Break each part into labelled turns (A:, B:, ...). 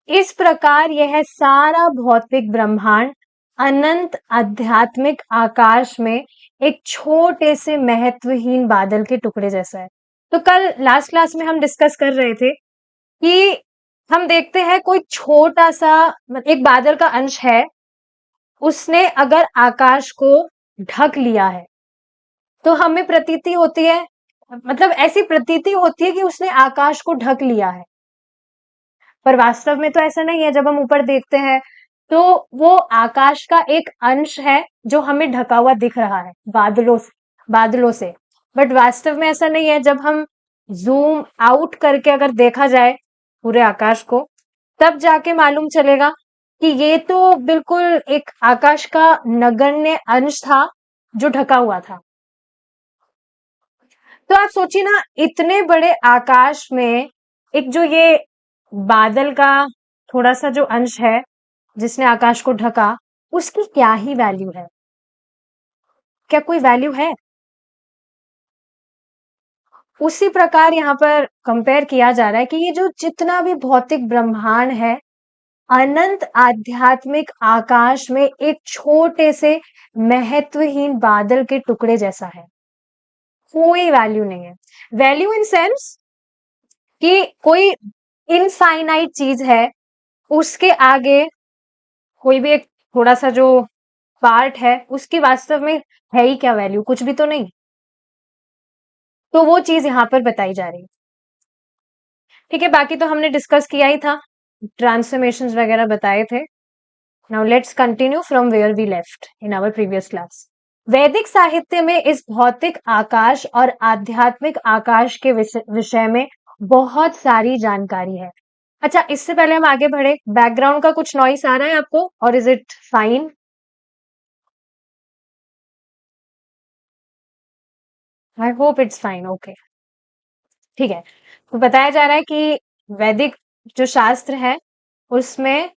A: इस प्रकार यह सारा भौतिक ब्रह्मांड अनंत आध्यात्मिक आकाश में एक छोटे से महत्वहीन बादल के टुकड़े जैसा है। तो कल लास्ट क्लास में हम डिस्कस कर रहे थे कि हम देखते हैं कोई छोटा सा एक बादल का अंश है, उसने अगर आकाश को ढक लिया है तो हमें प्रतीति होती है, मतलब ऐसी प्रतीति होती है कि उसने आकाश को ढक लिया है, पर वास्तव में तो ऐसा नहीं है। जब हम ऊपर देखते हैं तो वो आकाश का एक अंश है जो हमें ढका हुआ दिख रहा है बादलों से। बट वास्तव में ऐसा नहीं है। जब हम जूम आउट करके अगर देखा जाए पूरे आकाश को, तब जाके मालूम चलेगा कि ये तो बिल्कुल एक आकाश का नगण्य अंश था जो ढका हुआ था। तो आप सोचिए ना, इतने बड़े आकाश में एक जो ये बादल का थोड़ा सा जो अंश है जिसने आकाश को ढका, उसकी क्या ही वैल्यू है? क्या कोई वैल्यू है? उसी प्रकार यहाँ पर कंपेयर किया जा रहा है कि ये जो जितना भी भौतिक ब्रह्मांड है, अनंत आध्यात्मिक आकाश में एक छोटे से महत्वहीन बादल के टुकड़े जैसा है। कोई वैल्यू नहीं है। वैल्यू इन सेंस कि कोई इनफाइनाइट चीज है, उसके आगे कोई भी एक थोड़ा सा जो पार्ट है, उसकी वास्तव में है ही क्या वैल्यू? कुछ भी तो नहीं। तो वो चीज यहाँ पर बताई जा रही है। ठीक है, बाकी तो हमने डिस्कस किया ही था, ट्रांसफॉर्मेशंस वगैरह बताए थे। Now let's continue from where we left in our previous class. वैदिक साहित्य में इस भौतिक आकाश और आध्यात्मिक आकाश के विषय में बहुत सारी जानकारी है। अच्छा, इससे पहले हम आगे बढ़े, बैकग्राउंड का कुछ नॉइस आ रहा है आपको, और is it fine? I hope it's fine. Okay, ठीक है। तो बताया जा रहा है कि वैदिक जो शास्त्र है उसमें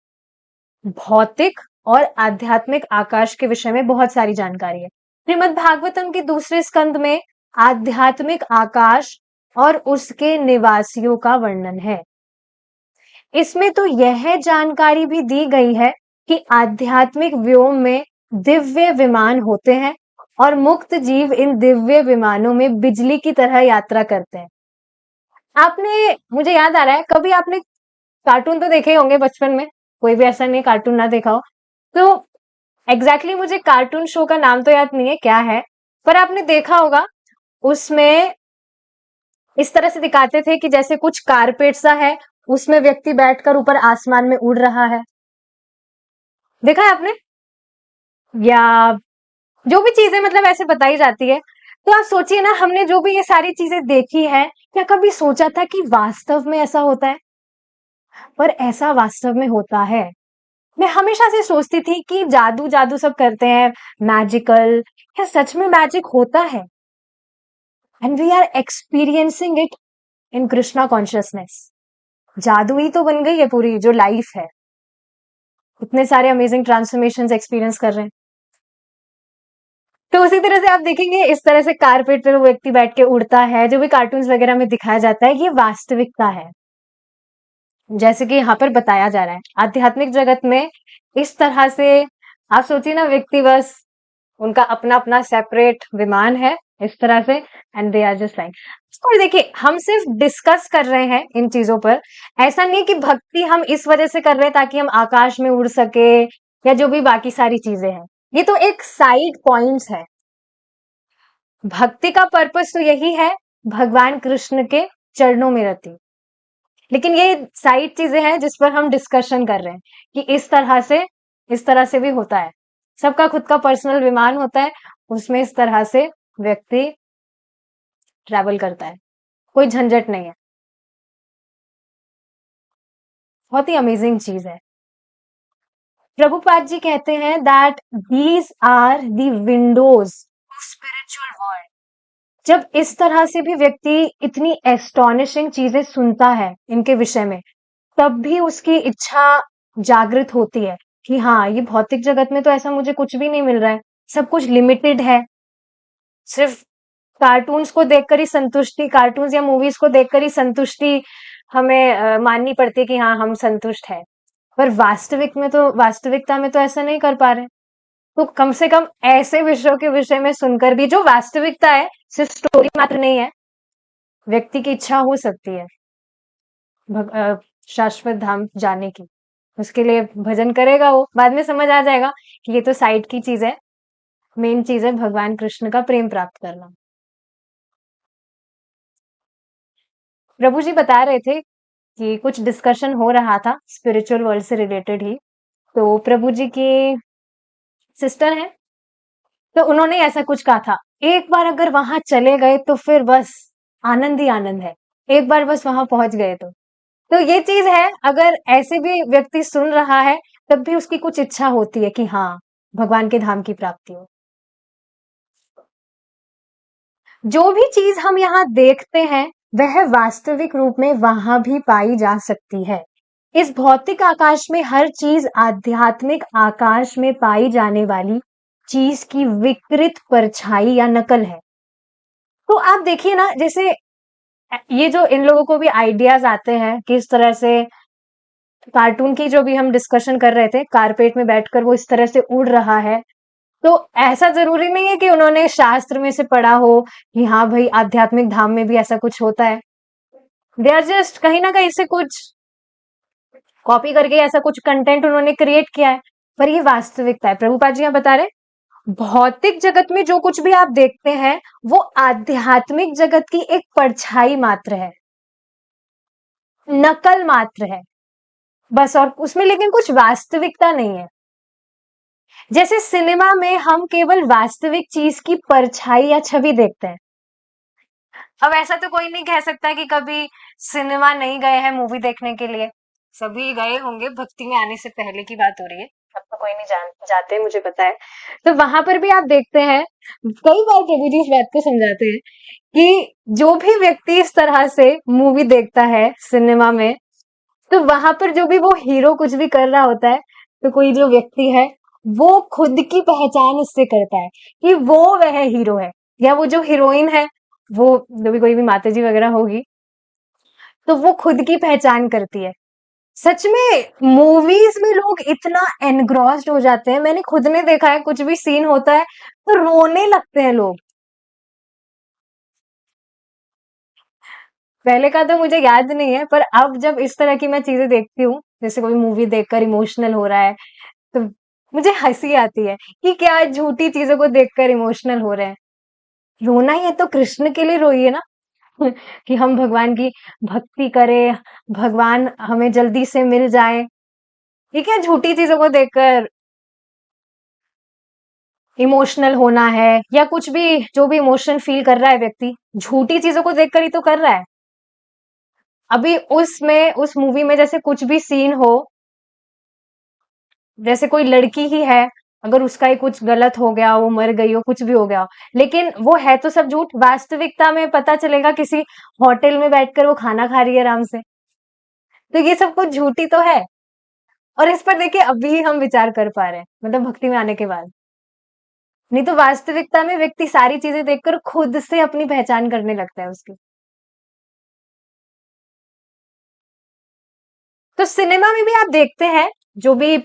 A: भौतिक और आध्यात्मिक आकाश के विषय में बहुत सारी जानकारी है। श्रीमद् भागवतम के दूसरे स्कंद में आध्यात्मिक आकाश और उसके निवासियों का वर्णन है। इसमें तो यह जानकारी भी दी गई है कि आध्यात्मिक व्योम में दिव्य विमान होते हैं और मुक्त जीव इन दिव्य विमानों में बिजली की तरह यात्रा करते हैं। आपने, मुझे याद आ रहा है, कभी आपने कार्टून तो देखे ही होंगे बचपन में, कोई भी ऐसा नहीं कार्टून ना देखा हो। तो एग्जैक्टली मुझे कार्टून शो का नाम तो याद नहीं है क्या है, पर आपने देखा होगा उसमें इस तरह से दिखाते थे कि जैसे कुछ कारपेट सा है, उसमें व्यक्ति बैठकर ऊपर आसमान में उड़ रहा है। देखा है आपने? या जो भी चीजें मतलब ऐसे बताई जाती है, तो आप सोचिए ना, हमने जो भी ये सारी चीजें देखी है, क्या कभी सोचा था कि वास्तव में ऐसा होता है? पर ऐसा वास्तव में होता है। मैं हमेशा से सोचती थी कि जादू जादू सब करते हैं, मैजिकल, क्या सच में मैजिक होता है? And we are experiencing it in Krishna consciousness. जादू ही तो बन गई है पूरी जो लाइफ है। इतने सारे अमेजिंग ट्रांसफॉर्मेशन एक्सपीरियंस कर रहे हैं। तो उसी तरह से आप देखेंगे, इस तरह से कारपेट पर वो व्यक्ति बैठ के उड़ता है, जो भी कार्टून्स वगैरह में दिखाया जाता है, ये वास्तविकता है। जैसे कि यहाँ पर बताया जा रहा है, आध्यात्मिक जगत में इस तरह से आप सोचिए ना, व्यक्ति बस उनका अपना अपना सेपरेट विमान है इस तरह से, and they are just like. और देखिए, हम सिर्फ डिस्कस कर रहे हैं इन चीजों पर। ऐसा नहीं कि भक्ति हम इस वजह से कर रहे हैं ताकि हम आकाश में उड़ सके, या जो भी बाकी सारी चीजें हैं, ये तो एक साइड पॉइंट्स है। भक्ति का पर्पस तो यही है, भगवान कृष्ण के चरणों में रति। लेकिन ये साइड चीजें हैं जिस पर हम डिस्कशन कर रहे हैं कि इस तरह से भी होता है। सबका खुद का पर्सनल विमान होता है, उसमें इस तरह से व्यक्ति ट्रैवल करता है, कोई झंझट नहीं है। बहुत ही अमेजिंग चीज है। प्रभुपाद जी कहते हैं that these are the windows spiritual world. जब इस तरह से भी व्यक्ति इतनी एस्टोनिशिंग चीजें सुनता है इनके विषय में, तब भी उसकी इच्छा जागृत होती है कि हाँ, ये भौतिक जगत में तो ऐसा मुझे कुछ भी नहीं मिल रहा है, सब कुछ लिमिटेड है। सिर्फ कार्टून्स को देखकर ही संतुष्टि, कार्टून्स या मूवीज को देखकर ही संतुष्टि हमें माननी पड़ती है कि हाँ, हम संतुष्ट है। पर वास्तविकता में तो ऐसा नहीं कर पा रहे। तो कम से कम ऐसे विषयों के विषय में सुनकर भी जो वास्तविकता है, सिर्फ स्टोरी मात्र नहीं है, व्यक्ति की इच्छा हो सकती है शाश्वत धाम जाने की। उसके लिए भजन करेगा, वो बाद में समझ आ जाएगा कि ये तो साइड की चीज है, मेन चीज है भगवान कृष्ण का प्रेम प्राप्त करना। प्रभु जी बता रहे थे कि कुछ डिस्कशन हो रहा था स्पिरिचुअल वर्ल्ड से रिलेटेड ही। तो प्रभु जी की सिस्टर है, तो उन्होंने ऐसा कुछ कहा था, एक बार अगर वहां चले गए तो फिर बस आनंद ही आनंद है, एक बार बस वहां पहुंच गए तो ये चीज है, अगर ऐसे भी व्यक्ति सुन रहा है तब भी उसकी कुछ इच्छा होती है कि हाँ, भगवान के धाम की प्राप्ति हो। जो भी चीज हम यहाँ देखते हैं वह वास्तविक रूप में वहां भी पाई जा सकती है। इस भौतिक आकाश में हर चीज आध्यात्मिक आकाश में पाई जाने वाली चीज की विकृत परछाई या नकल है। तो आप देखिए ना, जैसे ये जो इन लोगों को भी आइडियाज आते हैं किस तरह से, कार्टून की जो भी हम डिस्कशन कर रहे थे, कारपेट में बैठकर वो इस तरह से उड़ रहा है, तो ऐसा जरूरी नहीं है कि उन्होंने शास्त्र में से पढ़ा हो कि हाँ भाई आध्यात्मिक धाम में भी ऐसा कुछ होता है। दे आर जस्ट कहीं ना कहीं से कुछ कॉपी करके ऐसा कुछ कंटेंट उन्होंने क्रिएट किया है, पर ये वास्तविकता है। प्रभुपाद जी यहाँ बता रहे, भौतिक जगत में जो कुछ भी आप देखते हैं वो आध्यात्मिक जगत की एक परछाई मात्र है, नकल मात्र है बस, और उसमें लेकिन कुछ वास्तविकता नहीं है। जैसे सिनेमा में हम केवल वास्तविक चीज की परछाई या छवि देखते हैं। अब ऐसा तो कोई नहीं कह सकता कि कभी सिनेमा नहीं गए हैं मूवी देखने के लिए, सभी गए होंगे, भक्ति में आने से पहले की बात हो रही है, अब तो कोई नहीं जाते, मुझे पता है। तो वहां पर भी आप देखते हैं, कई बार प्रभु जी इस बात को समझाते हैं कि जो भी व्यक्ति इस तरह से मूवी देखता है सिनेमा में, तो वहां पर जो भी वो हीरो कुछ भी कर रहा होता है, तो कोई जो व्यक्ति है वो खुद की पहचान उससे करता है कि वो वह हीरो है, या वो जो हीरोइन है, वो जो भी कोई भी माताजी वगैरह होगी, तो वो खुद की पहचान करती है। सच में मूवीज में लोग इतना एनग्रॉस्ड हो जाते हैं, मैंने खुद ने देखा है, कुछ भी सीन होता है तो रोने लगते हैं लोग। पहले का तो मुझे याद नहीं है, पर अब जब इस तरह की मैं चीजें देखती हूँ, जैसे कोई मूवी देखकर इमोशनल हो रहा है, तो मुझे हंसी आती है कि क्या झूठी चीजों को देखकर इमोशनल हो रहे हैं। रोना ही है तो कृष्ण के लिए रोइए ना। कि हम भगवान की भक्ति करें, भगवान हमें जल्दी से मिल जाए। ये क्या झूठी चीजों को देखकर इमोशनल होना है, या कुछ भी जो भी इमोशन फील कर रहा है व्यक्ति, झूठी चीजों को देखकर ही तो कर रहा है। अभी उस मूवी में जैसे कुछ भी सीन हो, जैसे कोई लड़की ही है, अगर उसका ही कुछ गलत हो गया, वो मर गई हो, कुछ भी हो गया हो, लेकिन वो है तो सब झूठ, वास्तविकता में पता चलेगा किसी होटल में बैठकर वो खाना खा रही है आराम से। तो ये सब कुछ झूठी तो है। और इस पर देखिए अभी हम विचार कर पा रहे हैं, मतलब भक्ति में आने के बाद। नहीं तो वास्तविकता में व्यक्ति सारी चीजें देखकर खुद से अपनी पहचान करने लगता है उसकी। तो सिनेमा में भी आप देखते हैं, जो भी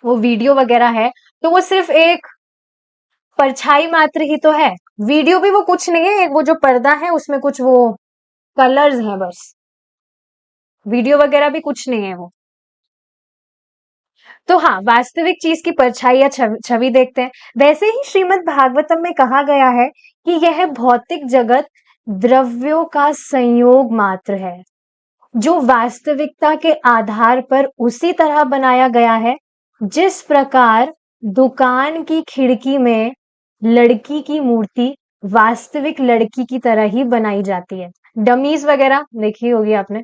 A: वो वीडियो वगैरह है, तो वो सिर्फ एक परछाई मात्र ही तो है। वीडियो भी वो कुछ नहीं है, वो जो पर्दा है उसमें कुछ वो कलर्स हैं बस, वीडियो वगैरह भी कुछ नहीं है वो। तो हाँ, वास्तविक चीज की परछाई या छवि देखते हैं। वैसे ही श्रीमद् भागवतम में कहा गया है कि यह भौतिक जगत द्रव्यों का संयोग मात्र है, जो वास्तविकता के आधार पर उसी तरह बनाया गया है जिस प्रकार दुकान की खिड़की में लड़की की मूर्ति वास्तविक लड़की की तरह ही बनाई जाती है। डमीज वगैरह देखी होगी आपने।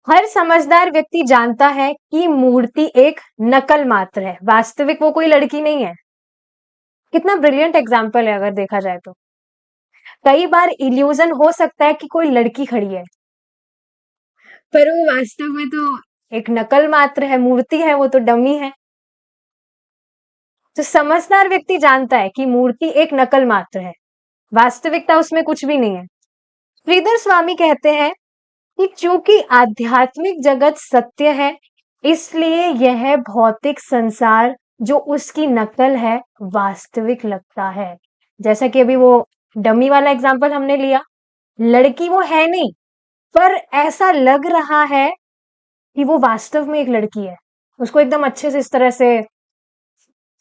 A: हर समझदार व्यक्ति जानता है कि मूर्ति एक नकल मात्र है, वास्तविक वो कोई लड़की नहीं है। कितना ब्रिलियंट एग्जाम्पल है अगर देखा जाए तो। कई बार इल्यूजन हो सकता है कि कोई लड़की खड़ी है, पर वो वास्तव में तो एक नकल मात्र है, मूर्ति है, वो तो डमी है। तो समझदार व्यक्ति जानता है कि मूर्ति एक नकल मात्र है, वास्तविकता उसमें कुछ भी नहीं है। श्रीधर स्वामी कहते हैं कि चूंकि आध्यात्मिक जगत सत्य है, इसलिए यह भौतिक संसार जो उसकी नकल है वास्तविक लगता है। जैसा कि अभी वो डमी वाला एग्जांपल हमने लिया, लड़की वो है नहीं, पर ऐसा लग रहा है कि वो वास्तव में एक लड़की है। उसको एकदम अच्छे से इस तरह से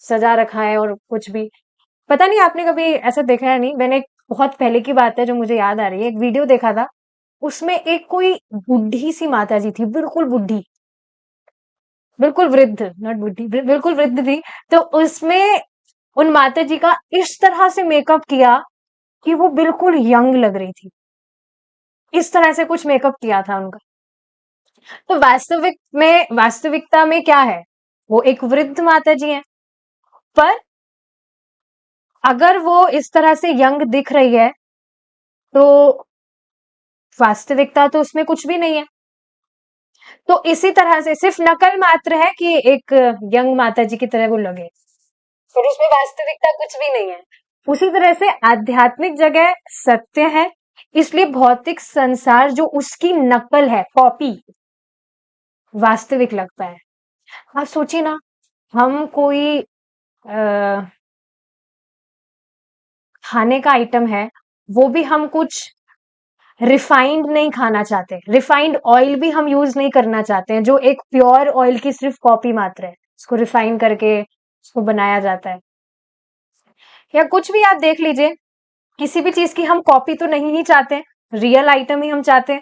A: सजा रखा है और कुछ भी। पता नहीं आपने कभी ऐसा देखा है, नहीं मैंने, बहुत पहले की बात है जो मुझे याद आ रही है, एक वीडियो देखा था, उसमें एक कोई बुढ़ी सी माता जी थी, बिल्कुल बुढ़ी, बिल्कुल वृद्ध, नॉट बुढ़ी, बिल्कुल वृद्ध थी। तो उसमें उन माता जी का इस तरह से मेकअप किया कि वो बिल्कुल यंग लग रही थी। इस तरह से कुछ मेकअप किया था उनका। तो वास्तविकता में क्या है, वो एक वृद्ध माता जी हैं, पर अगर वो इस तरह से यंग दिख रही है तो वास्तविकता तो उसमें कुछ भी नहीं है। तो इसी तरह से सिर्फ नकल मात्र है कि एक यंग माता जी की तरह वो लगे, पर उसमें वास्तविकता कुछ भी नहीं है। उसी तरह से आध्यात्मिक जगह सत्य है, इसलिए भौतिक संसार जो उसकी नकल है, कॉपी, वास्तविक लगता है। आप सोचिए ना, हम कोई खाने का आइटम है, वो भी हम कुछ रिफाइंड नहीं खाना चाहते, रिफाइंड ऑयल भी हम यूज नहीं करना चाहते हैं, जो एक प्योर ऑयल की सिर्फ कॉपी मात्र है, उसको रिफाइन करके उसको बनाया जाता है। या कुछ भी आप देख लीजिए, किसी भी चीज की हम कॉपी तो नहीं ही चाहते, रियल आइटम ही हम चाहते हैं।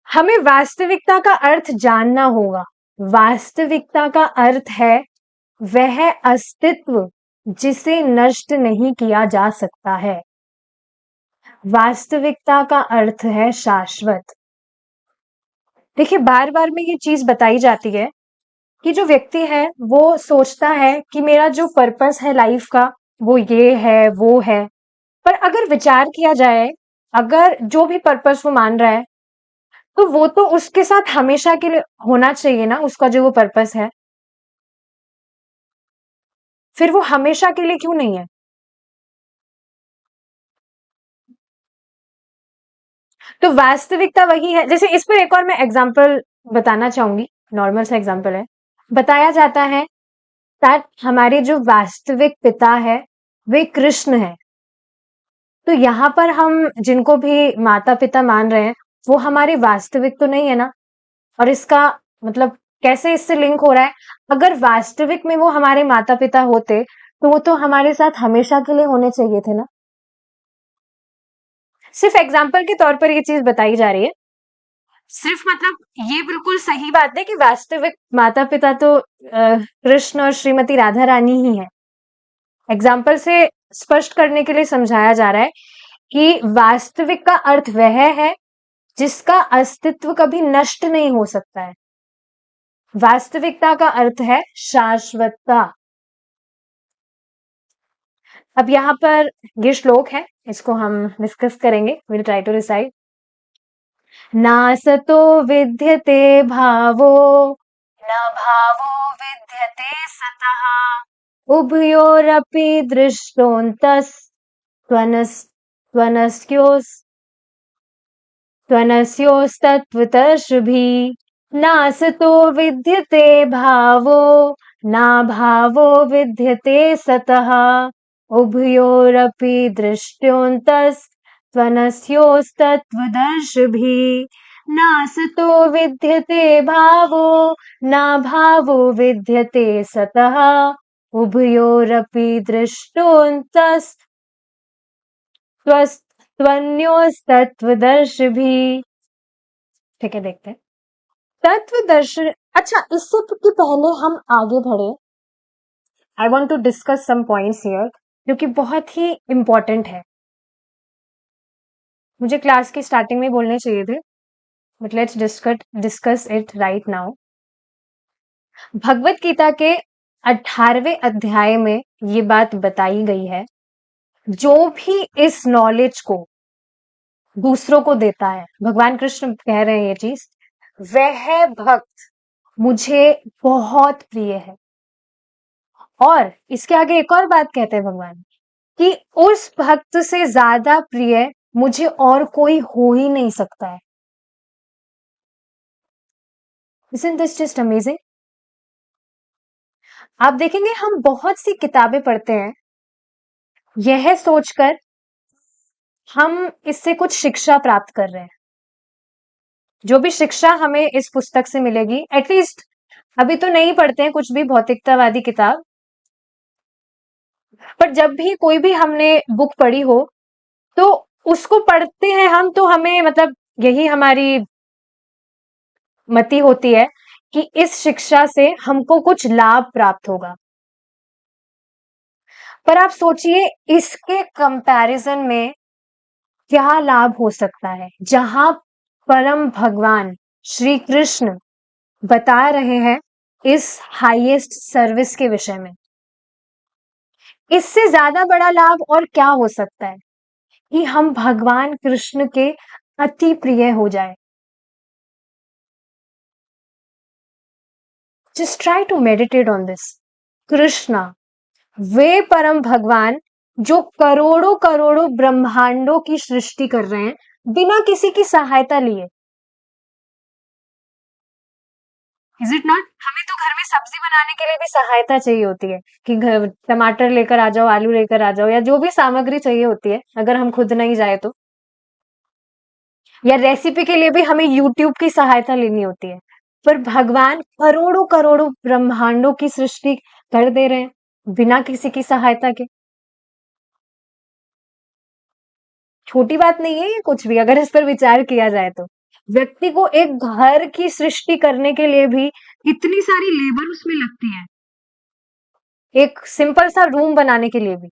A: हमें वास्तविकता का अर्थ जानना होगा। वास्तविकता का अर्थ है वह अस्तित्व जिसे नष्ट नहीं किया जा सकता है। वास्तविकता का अर्थ है शाश्वत। देखिए, बार बार में ये चीज बताई जाती है कि जो व्यक्ति है वो सोचता है कि मेरा जो पर्पस है लाइफ का वो ये है वो है, पर अगर विचार किया जाए, अगर जो भी पर्पस वो मान रहा है, तो वो तो उसके साथ हमेशा के लिए होना चाहिए ना, उसका जो वो पर्पस है, फिर वो हमेशा के लिए क्यों नहीं है? तो वास्तविकता वही है। जैसे इस पर एक और मैं एग्जांपल बताना चाहूंगी, नॉर्मल सा एग्जांपल है। बताया जाता है दैट हमारे जो वास्तविक पिता है वे कृष्ण है। तो यहाँ पर हम जिनको भी माता पिता मान रहे हैं, वो हमारे वास्तविक तो नहीं है ना। और इसका मतलब कैसे इससे लिंक हो रहा है, अगर वास्तविक में वो हमारे माता पिता होते तो वो तो हमारे साथ हमेशा के लिए होने चाहिए थे ना। सिर्फ एग्जाम्पल के तौर पर ये चीज बताई जा रही है। सिर्फ मतलब ये बिल्कुल सही बात है कि वास्तविक माता पिता तो कृष्ण और श्रीमती राधा रानी ही है। एग्जाम्पल से स्पष्ट करने के लिए समझाया जा रहा है कि वास्तविक का अर्थ वह है जिसका अस्तित्व कभी नष्ट नहीं हो सकता है। वास्तविकता का अर्थ है शाश्वतता। अब यहाँ पर ये श्लोक है, इसको हम डिस्कस करेंगे, विल ट्राई टू रिसाइड। नासतो विद्यते भावो न भावो विद्यते सतः उभयोरपि दृष्टोऽन्तस् त्वनस्योस् त्वनस्योस्तत्त्वतर्षिभिः नासतो विद्यते भावो नाभावो विद्यते सतः उभयोरपि दृष्टोऽन्तस्त्वनस्योस्तत्त्वदर्शिभिः नासतो विद्यते भावो नाभावो विद्यते सतः उभयोरपि त्वन्योस्तत्त्वदर्शिभिः। ठीक है, देखते हैं तत्वदर्शी। अच्छा, इससे कि पहले हम आगे बढ़े, I want to discuss some points here जो कि बहुत ही इंपॉर्टेंट है। मुझे क्लास की स्टार्टिंग में बोलने चाहिए थे, but let's discuss it right now. Bhagavad Gita के 18वें अध्याय में ये बात बताई गई है, जो भी इस नॉलेज को दूसरों को देता है, भगवान कृष्ण कह रहे हैं ये चीज, वह भक्त मुझे बहुत प्रिय है। और इसके आगे एक और बात कहते हैं भगवान कि उस भक्त से ज्यादा प्रिय मुझे और कोई हो ही नहीं सकता है। Isn't this just amazing? आप देखेंगे हम बहुत सी किताबें पढ़ते हैं यह सोचकर हम इससे कुछ शिक्षा प्राप्त कर रहे हैं। जो भी शिक्षा हमें इस पुस्तक से मिलेगी, एटलीस्ट अभी तो नहीं पढ़ते हैं कुछ भी भौतिकतावादी किताब, पर जब भी कोई भी हमने बुक पढ़ी हो तो उसको पढ़ते हैं हम तो हमें मतलब यही हमारी मति होती है कि इस शिक्षा से हमको कुछ लाभ प्राप्त होगा। पर आप सोचिए इसके कंपैरिजन में क्या लाभ हो सकता है जहां परम भगवान श्री कृष्ण बता रहे हैं इस हाईएस्ट सर्विस के विषय में। इससे ज्यादा बड़ा लाभ और क्या हो सकता है कि हम भगवान कृष्ण के अति प्रिय हो जाए। Just try to meditate on this. Krishna वे परम भगवान जो करोड़ों करोड़ों ब्रह्मांडों की सृष्टि कर रहे हैं बिना किसी की सहायता लिए। Is it not? हमें तो घर में सब्जी बनाने के लिए भी सहायता चाहिए होती है कि घर टमाटर लेकर आ जाओ, आलू लेकर आ जाओ, या जो भी सामग्री चाहिए होती है अगर हम खुद नहीं जाए तो। या रेसिपी के लिए भी हमें यूट्यूब की सहायता लेनी होती है। पर भगवान करोड़ों करोड़ों ब्रह्मांडों की सृष्टि कर दे रहे हैं बिना किसी की सहायता के। छोटी बात नहीं है ये कुछ भी, अगर इस पर विचार किया जाए तो। व्यक्ति को एक घर की सृष्टि करने के लिए भी इतनी सारी लेबर उसमें लगती है, एक सिंपल सा रूम बनाने के लिए भी।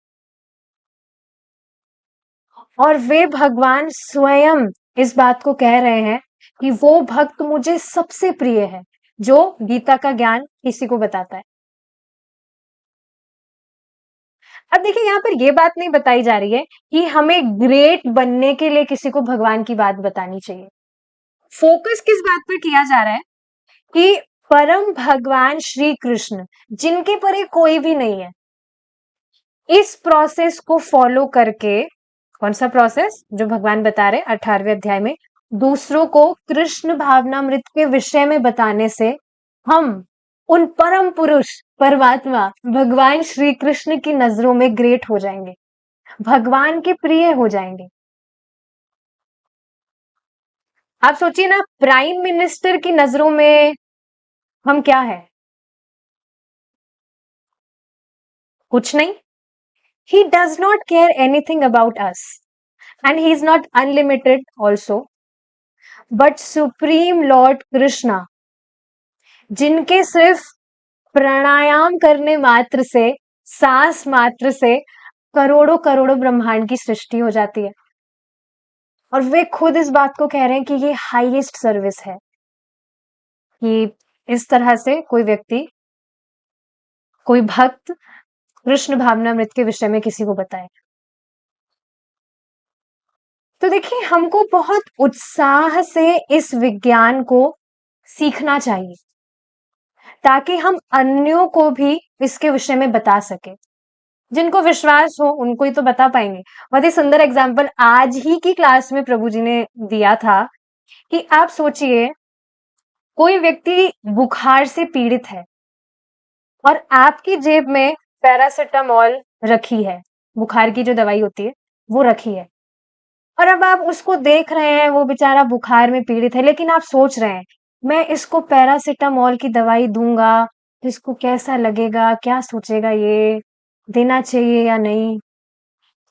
A: और वे भगवान स्वयं इस बात को कह रहे हैं कि वो भक्त मुझे सबसे प्रिय है जो गीता का ज्ञान किसी को बताता है। अब देखिए यहाँ पर ये बात नहीं बताई जा रही है कि हमें ग्रेट बनने के लिए किसी को भगवान की बात बतानी चाहिए। फोकस किस बात पर किया जा रहा है कि परम भगवान श्री कृष्ण जिनके परे कोई भी नहीं है, इस प्रोसेस को फॉलो करके, कौन सा प्रोसेस जो भगवान बता रहे 18वें अध्याय में, दूसरों को कृष्ण भावनामृत के विषय में बताने से हम उन परम पुरुष परमात्मा भगवान श्री कृष्ण की नजरों में ग्रेट हो जाएंगे, भगवान के प्रिय हो जाएंगे। आप सोचिए ना, प्राइम मिनिस्टर की नजरों में हम क्या है? कुछ नहीं। He does not care anything about us, and he is not unlimited also. But Supreme Lord Krishna, जिनके सिर्फ प्राणायाम करने मात्र से, सांस मात्र से करोड़ों करोड़ों ब्रह्मांड की सृष्टि हो जाती है, और वे खुद इस बात को कह रहे हैं कि ये हाईएस्ट सर्विस है कि इस तरह से कोई व्यक्ति, कोई भक्त कृष्ण भावनामृत के विषय में किसी को बताए। तो देखिए हमको बहुत उत्साह से इस विज्ञान को सीखना चाहिए ताकि हम अन्यों को भी इसके विषय में बता सके। जिनको विश्वास हो उनको ही तो बता पाएंगे। बहुत ही सुंदर एग्जाम्पल आज ही की क्लास में प्रभु जी ने दिया था कि आप सोचिए कोई व्यक्ति बुखार से पीड़ित है और आपकी जेब में पैरासिटामोल रखी है, बुखार की जो दवाई होती है वो रखी है, और अब आप उसको देख रहे हैं वो बेचारा बुखार में पीड़ित है, लेकिन आप सोच रहे हैं मैं इसको पैरासिटामोल की दवाई दूंगा, इसको कैसा लगेगा, क्या सोचेगा, ये देना चाहिए या नहीं।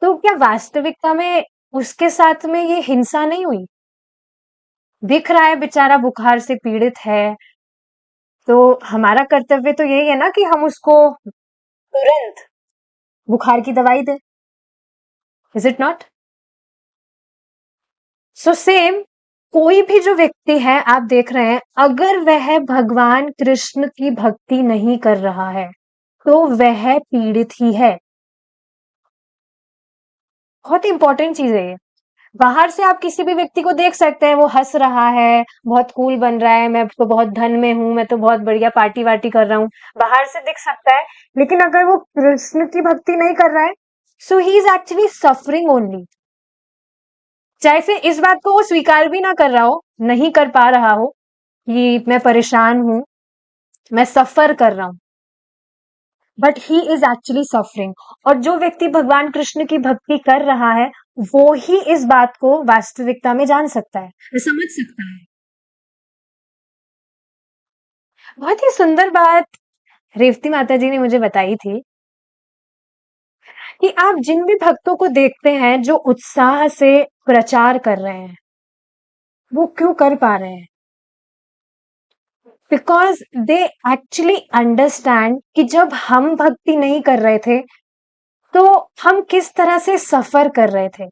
A: तो क्या वास्तविकता में उसके साथ में ये हिंसा नहीं हुई? दिख रहा है बेचारा बुखार से पीड़ित है, तो हमारा कर्तव्य तो यही है ना कि हम उसको तुरंत बुखार की दवाई दें। Is it not? So same, कोई भी जो व्यक्ति है आप देख रहे हैं, अगर वह भगवान कृष्ण की भक्ति नहीं कर रहा है तो वह पीड़ित ही है। बहुत इंपॉर्टेंट चीज है ये। बाहर से आप किसी भी व्यक्ति को देख सकते हैं, वो हंस रहा है, बहुत कूल बन रहा है, मैं तो बहुत धन में हूं, मैं तो बहुत बढ़िया पार्टी वार्टी कर रहा हूं, बाहर से दिख सकता है, लेकिन अगर वो कृष्ण की भक्ति नहीं कर रहा है, so he is actually suffering only. चाहे फिर इस बात को वो स्वीकार भी ना कर रहा हो, नहीं कर पा रहा हो कि मैं परेशान हूं, मैं सफर कर रहा हूं, but he is actually suffering. और जो व्यक्ति भगवान कृष्ण की भक्ति कर रहा है, वो ही इस बात को वास्तविकता में जान सकता है, समझ सकता है। बहुत ही सुंदर बात रेवती माता जी ने मुझे बताई थी कि आप जिन भी भक्तों को देखते हैं जो उत्साह से प्रचार कर रहे हैं, वो क्यों कर पा रहे हैं? बिकॉज दे एक्चुअली अंडरस्टैंड कि जब हम भक्ति नहीं कर रहे थे, तो हम किस तरह से सफर कर रहे थे।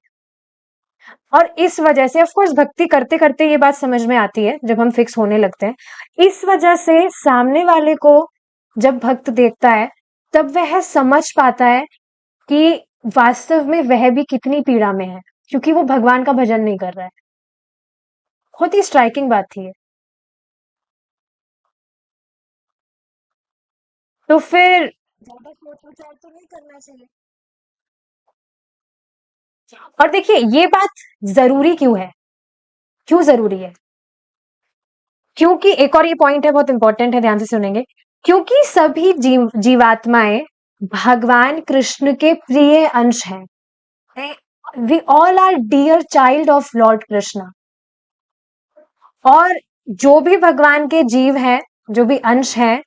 A: और इस वजह से ऑफ कोर्स भक्ति करते करते ये बात समझ में आती है जब हम फिक्स होने लगते हैं। इस वजह से सामने वाले को जब भक्त देखता है, तब वह समझ पाता है कि वास्तव में वह भी कितनी पीड़ा में है, क्योंकि वो भगवान का भजन नहीं कर रहा है। बहुत ही स्ट्राइकिंग बात थी ये। तो फिर ज्यादा सोच विचार तो नहीं करना चाहिए। और देखिए ये बात जरूरी क्यों है, क्यों जरूरी है? क्योंकि एक और ये पॉइंट है, बहुत इंपॉर्टेंट है, ध्यान से सुनेंगे। क्योंकि सभी जीवात्माएं भगवान कृष्ण के प्रिय अंश हैं। We all are dear child of lord Krishna. और जो भी भगवान के जीव हैं, जो भी अंश हैं,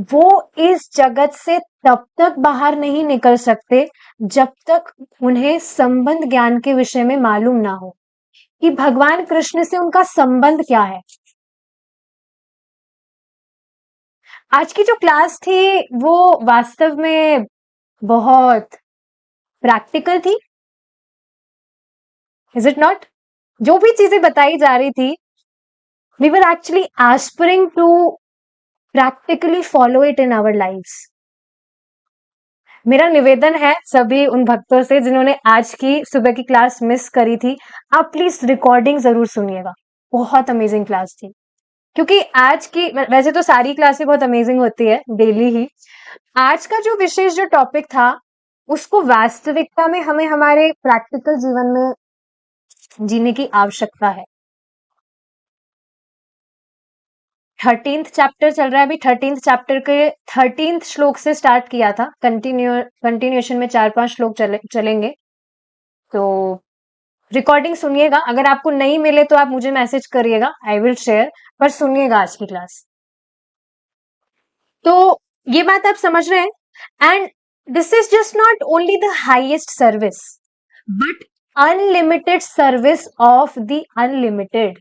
A: वो इस जगत से तब तक बाहर नहीं निकल सकते जब तक उन्हें संबंध ज्ञान के विषय में मालूम ना हो कि भगवान कृष्ण से उनका संबंध क्या है। आज की जो क्लास थी वो वास्तव में बहुत प्रैक्टिकल थी, इज इट नॉट? जो भी चीजें बताई जा रही थी, we were actually aspiring to practically follow it in our lives. मेरा निवेदन है सभी उन भक्तों से जिन्होंने आज की सुबह की क्लास मिस करी थी, आप प्लीज रिकॉर्डिंग जरूर सुनिएगा। बहुत अमेजिंग क्लास थी। क्योंकि आज की, वैसे तो सारी क्लासें बहुत अमेजिंग होती है डेली ही, आज का जो विशेष जो टॉपिक था, उसको वास्तविकता में हमें हमारे प्रैक्टिकल जीवन में जीने की आवश्यकता है। 13th चैप्टर चल रहा है अभी। 13th चैप्टर के 13th श्लोक से स्टार्ट किया था। कंटिन्यूएशन में 4-5 श्लोक चलेंगे। तो रिकॉर्डिंग सुनिएगा। अगर आपको नहीं मिले तो आप मुझे मैसेज करिएगा, आई विल शेयर। पर सुनिएगा आज की क्लास। तो ये बात आप समझ रहे हैं। And this is just not only the highest service, but unlimited service of the unlimited.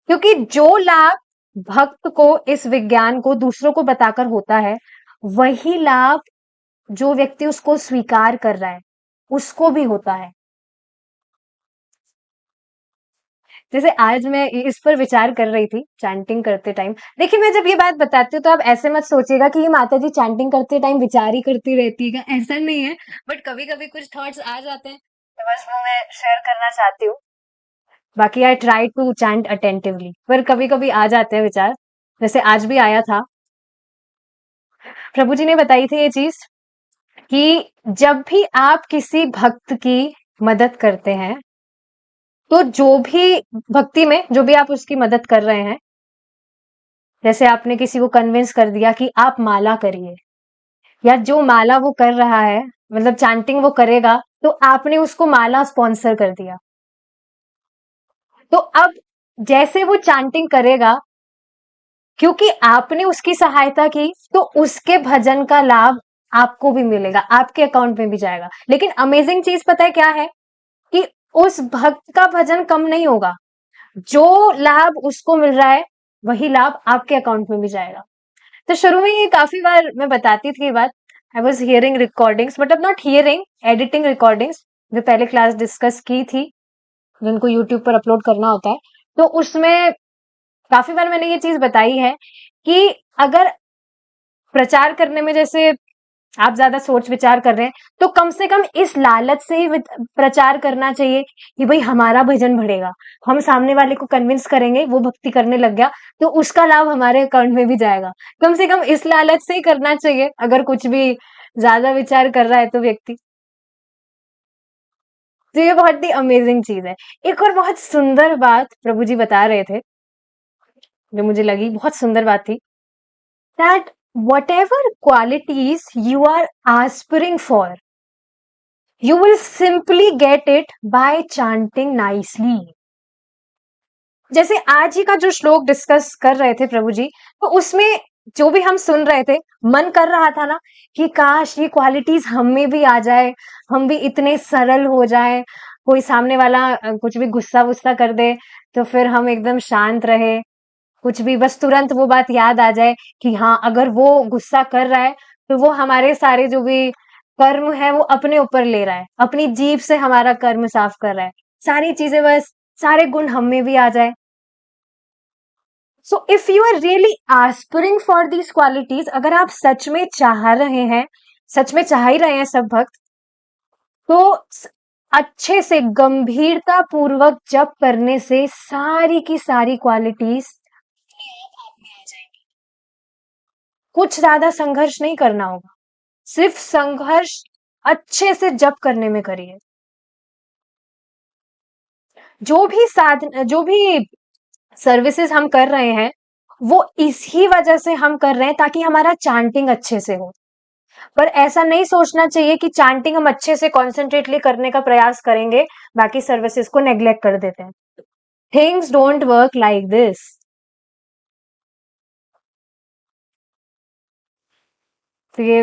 A: क्योंकि जो लाभ भक्त को इस विज्ञान को दूसरों को बताकर होता है, वही लाभ जो व्यक्ति उसको स्वीकार कर रहा है उसको भी होता है। जैसे आज मैं इस पर विचार कर रही थी चैंटिंग करते टाइम। देखिए मैं जब ये बात बताती हूँ तो आप ऐसे मत सोचिएगा कि ये माता जी चैंटिंग करते टाइम विचार ही करती रहती है, ऐसा नहीं है। बट कभी कभी कुछ थॉट्स आ जाते हैं, तो बस वो मैं शेयर करना चाहती हूँ। बाकी I try to chant attentively, पर कभी कभी आ जाते हैं विचार, जैसे आज भी आया था। प्रभु जी ने बताई थी ये चीज कि जब भी आप किसी भक्त की मदद करते हैं, तो जो भी भक्ति में जो भी आप उसकी मदद कर रहे हैं, जैसे आपने किसी को कन्विंस कर दिया कि आप माला करिए, या जो माला वो कर रहा है, मतलब चैंटिंग वो करेगा, तो आपने उसको माला स्पॉन्सर कर दिया। तो अब जैसे वो चैंटिंग करेगा, क्योंकि आपने उसकी सहायता की, तो उसके भजन का लाभ आपको भी मिलेगा, आपके अकाउंट में भी जाएगा। लेकिन अमेजिंग चीज पता है क्या है, कि उस भक्त का भजन कम नहीं होगा। जो लाभ उसको मिल रहा है, वही लाभ आपके अकाउंट में भी जाएगा। तो शुरू में ये काफी बार मैं बताती थी ये बात। I was hearing recordings, but अब नॉट हियरिंग, एडिटिंग रिकॉर्डिंग्स, जो पहले क्लास डिस्कस की थी, जिनको यूट्यूब पर अपलोड करना होता है। तो उसमें काफी बार मैंने ये चीज बताई है कि अगर प्रचार करने में जैसे आप ज्यादा सोच विचार कर रहे हैं, तो कम से कम इस लालच से ही प्रचार करना चाहिए कि भाई हमारा भजन बढ़ेगा, हम सामने वाले को कन्विंस करेंगे, वो भक्ति करने लग गया, तो उसका लाभ हमारे अकाउंट में भी जाएगा। कम से कम इस लालच से ही करना चाहिए, अगर कुछ भी ज्यादा विचार कर रहा है तो व्यक्ति। तो ये बहुत ही अमेजिंग चीज है। एक और बहुत सुंदर बात प्रभु जी बता रहे थे, जो मुझे लगी बहुत सुंदर बात थी, that whatever qualities you are aspiring for, you will simply get it by chanting nicely. जैसे आज ही का जो श्लोक डिस्कस कर रहे थे प्रभु जी, तो उसमें जो भी हम सुन रहे थे, मन कर रहा था ना कि काश ये क्वालिटीज हम में भी आ जाए, हम भी इतने सरल हो जाए, कोई सामने वाला कुछ भी गुस्सा वुस्सा कर दे तो फिर हम एकदम शांत रहे, कुछ भी बस तुरंत वो बात याद आ जाए कि हाँ, अगर वो गुस्सा कर रहा है तो वो हमारे सारे जो भी कर्म है वो अपने ऊपर ले रहा है, अपनी जीभ से हमारा कर्म साफ कर रहा है, सारी चीजें बस सारे गुण हम में भी आ जाए। So if you are really aspiring for these qualities, अगर आप सच में चाह रहे हैं, सच में चाह ही रहे हैं सब भक्त, तो अच्छे से गंभीरता पूर्वक जप करने से सारी की सारी क्वालिटीज आप में आ जाएंगी। कुछ ज्यादा संघर्ष नहीं करना होगा, सिर्फ संघर्ष अच्छे से जप करने में करिए। जो भी सर्विसेज हम कर रहे हैं वो इसी वजह से हम कर रहे हैं ताकि हमारा चांटिंग अच्छे से हो। पर ऐसा नहीं सोचना चाहिए कि चांटिंग हम अच्छे से कॉन्सेंट्रेटली करने का प्रयास करेंगे, बाकी सर्विसेज को नेग्लेक्ट कर देते हैं। Things don't work like this. तो ये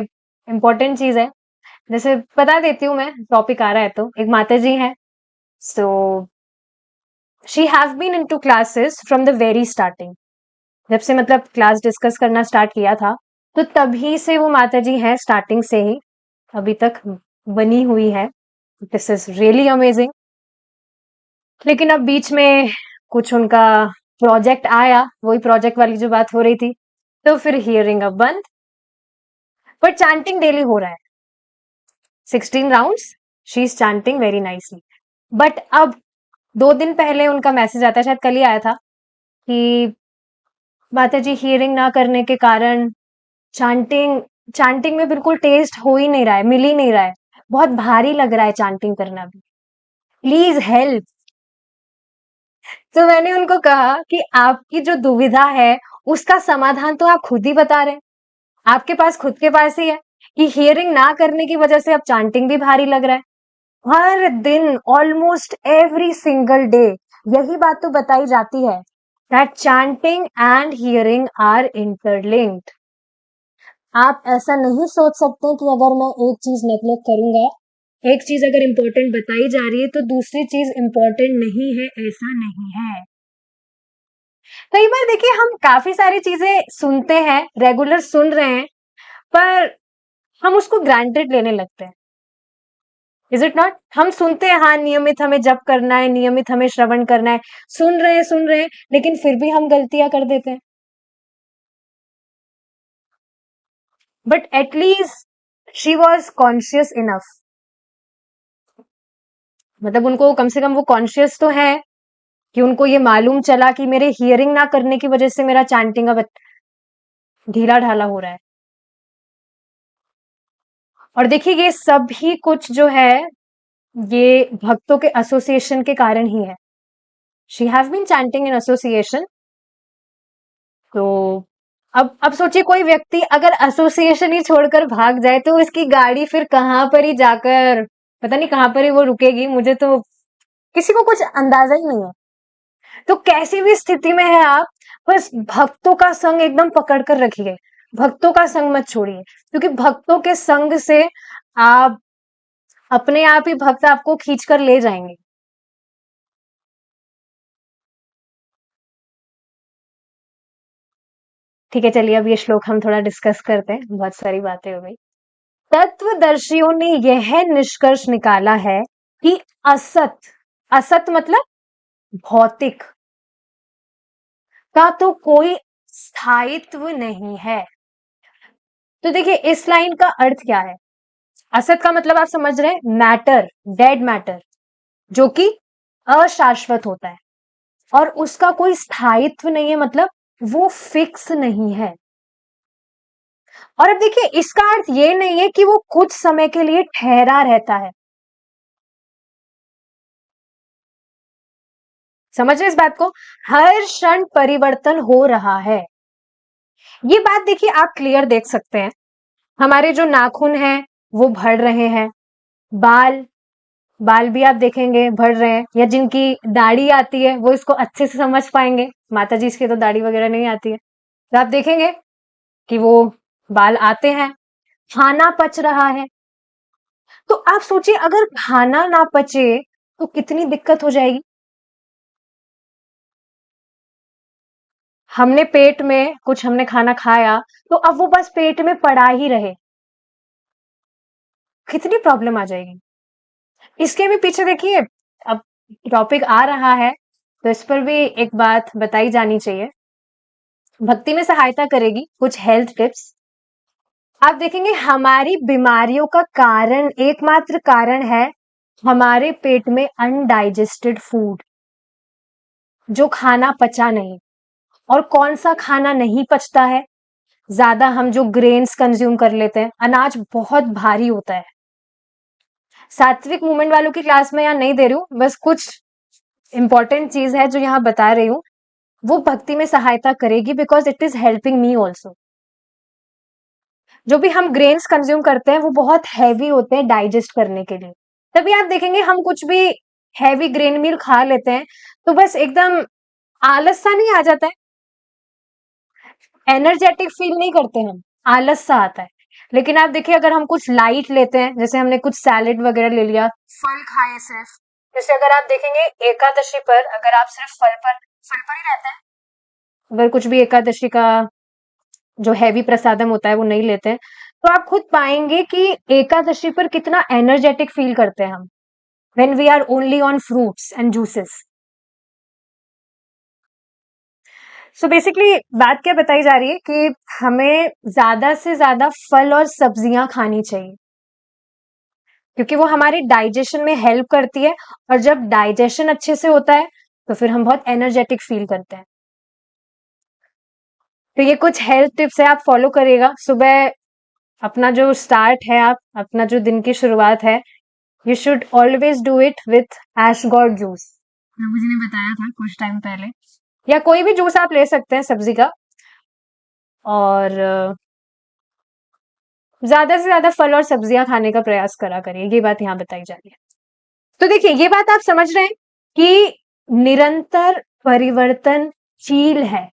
A: इंपॉर्टेंट चीज है। जैसे बता देती हूँ मैं, टॉपिक आ रहा है तो, एक माता जी है, so she have been into classes from the very starting. जब से मतलब क्लास डिस्कस करना स्टार्ट किया था, तो तभी से वो माता जी हैं, स्टार्टिंग से ही अभी तक बनी हुई है। This is really amazing. लेकिन अब बीच में कुछ उनका प्रोजेक्ट आया, वही प्रोजेक्ट वाली जो बात हो रही थी, तो फिर हियरिंग अब बंद। पर चांटिंग डेली हो रहा है, 16 rounds, she is chanting very nicely. But अब 2 दिन पहले उनका मैसेज आता है, शायद कल ही आया था, कि माता जी हियरिंग ना करने के कारण चांटिंग चांटिंग में बिल्कुल टेस्ट हो ही नहीं रहा है, मिल ही नहीं रहा है, बहुत भारी लग रहा है चांटिंग करना भी, प्लीज हेल्प। तो मैंने उनको कहा कि आपकी जो दुविधा है उसका समाधान तो आप खुद ही बता रहे हैं, आपके पास खुद के पास ही है कि हियरिंग ना करने की वजह से अब चांटिंग भी भारी लग रहा है। हर दिन ऑलमोस्ट एवरी सिंगल डे यही बात तो बताई जाती है, that chanting and hearing are interlinked. आप ऐसा नहीं सोच सकते कि अगर मैं एक चीज नेग्लेक्ट करूंगा, एक चीज अगर इंपॉर्टेंट बताई जा रही है तो दूसरी चीज इंपॉर्टेंट नहीं है, ऐसा नहीं है। कई बार देखिए, हम काफी सारी चीजें सुनते हैं, रेगुलर सुन रहे हैं, पर हम उसको ग्रांटेड लेने लगते हैं। Is it not? हम सुनते हैं, हाँ नियमित हमें जप करना है, नियमित हमें श्रवण करना है, सुन रहे हैं, लेकिन फिर भी हम गलतियां कर देते हैं। But at least she was conscious enough, मतलब उनको कम से कम वो कॉन्शियस तो है कि उनको ये मालूम चला कि मेरे हियरिंग ना करने की वजह से मेरा चैंटिंग अब ढीला ढाला हो रहा है। और देखिए, ये सभी कुछ जो है ये भक्तों के एसोसिएशन के कारण ही है। She have been chanting in association. तो अब सोचिए, कोई व्यक्ति अगर एसोसिएशन ही छोड़कर भाग जाए तो उसकी गाड़ी फिर कहाँ पर ही जाकर, पता नहीं कहाँ पर ही वो रुकेगी, मुझे तो किसी को कुछ अंदाजा ही नहीं है। तो कैसी भी स्थिति में है आप, बस भक्तों का संग एकदम पकड़ कर रखिए, भक्तों का संग मत छोड़िए, क्योंकि भक्तों के संग से आप अपने आप ही भक्त आपको खींच कर ले जाएंगे। ठीक है, चलिए अब ये श्लोक हम थोड़ा डिस्कस करते हैं, बहुत सारी बातें हो गई। तत्वदर्शियों ने यह निष्कर्ष निकाला है कि असत, असत मतलब भौतिक, का तो कोई स्थायित्व नहीं है। तो देखिए, इस लाइन का अर्थ क्या है? असत का मतलब आप समझ रहे हैं, मैटर, डेड मैटर, जो कि अशाश्वत होता है और उसका कोई स्थायित्व नहीं है, मतलब वो फिक्स नहीं है। और अब देखिए, इसका अर्थ ये नहीं है कि वो कुछ समय के लिए ठहरा रहता है। समझ रहे इस बात को? हर क्षण परिवर्तन हो रहा है। ये बात देखिए आप क्लियर देख सकते हैं। हमारे जो नाखून हैं वो बढ़ रहे हैं, बाल बाल भी आप देखेंगे बढ़ रहे हैं, या जिनकी दाढ़ी आती है वो इसको अच्छे से समझ पाएंगे। माता जी की तो दाढ़ी वगैरह नहीं आती है, तो आप देखेंगे कि वो बाल आते हैं। खाना पच रहा है, तो आप सोचिए अगर खाना ना पचे तो कितनी दिक्कत हो जाएगी। हमने पेट में कुछ हमने खाना खाया, तो अब वो बस पेट में पड़ा ही रहे, कितनी प्रॉब्लम आ जाएगी। इसके भी पीछे देखिए, अब टॉपिक आ रहा है तो इस पर भी एक बात बताई जानी चाहिए। भक्ति में सहायता करेगी कुछ हेल्थ टिप्स। आप देखेंगे हमारी बीमारियों का कारण, एकमात्र कारण है हमारे पेट में अनडाइजेस्टेड फूड, जो खाना पचा नहीं। और कौन सा खाना नहीं पचता है? ज्यादा हम जो ग्रेन्स कंज्यूम कर लेते हैं, अनाज बहुत भारी होता है। सात्विक मूवमेंट वालों की क्लास में यहाँ नहीं दे रही हूँ, बस कुछ इंपॉर्टेंट चीज है जो यहाँ बता रही हूँ। वो भक्ति में सहायता करेगी because it is helping me also. जो भी हम ग्रेन्स कंज्यूम करते हैं वो बहुत हैवी होते हैं डाइजेस्ट करने के लिए। तभी आप देखेंगे हम कुछ भी हैवी ग्रेन मील खा लेते हैं तो बस एकदम आलस सा नहीं आ जाता है, एनर्जेटिक फील नहीं करते हम, आलस सा आता है। लेकिन आप देखिए अगर हम कुछ लाइट लेते हैं, जैसे हमने कुछ सैलेड वगैरह ले लिया, फल खाए सिर्फ, जैसे अगर आप देखेंगे एकादशी पर अगर आप सिर्फ फल पर ही रहते हैं, अगर कुछ भी एकादशी का जो हैवी प्रसादम होता है वो नहीं लेते हैं, तो आप खुद पाएंगे कि एकादशी पर कितना एनर्जेटिक फील करते हैं हम, when we are only on fruits and juices. So basically बात क्या बताई जा रही है कि हमें ज्यादा से ज्यादा फल और सब्जियां खानी चाहिए, क्योंकि वो हमारे डाइजेशन में हेल्प करती है। और जब डाइजेशन अच्छे से होता है तो फिर हम बहुत एनर्जेटिक फील करते हैं। तो ये कुछ हेल्थ टिप्स है, आप फॉलो करिएगा। सुबह अपना जो स्टार्ट है, आप अपना जो दिन की शुरुआत है, you should always do it with ash gourd juice. प्रभु जी ने बताया था कुछ टाइम पहले, या कोई भी जूस आप ले सकते हैं सब्जी का। और ज्यादा से ज्यादा फल और सब्जियां खाने का प्रयास करा करिए, ये बात यहाँ बताई जा रही है। तो देखिए ये बात आप समझ रहे हैं कि निरंतर परिवर्तनशील है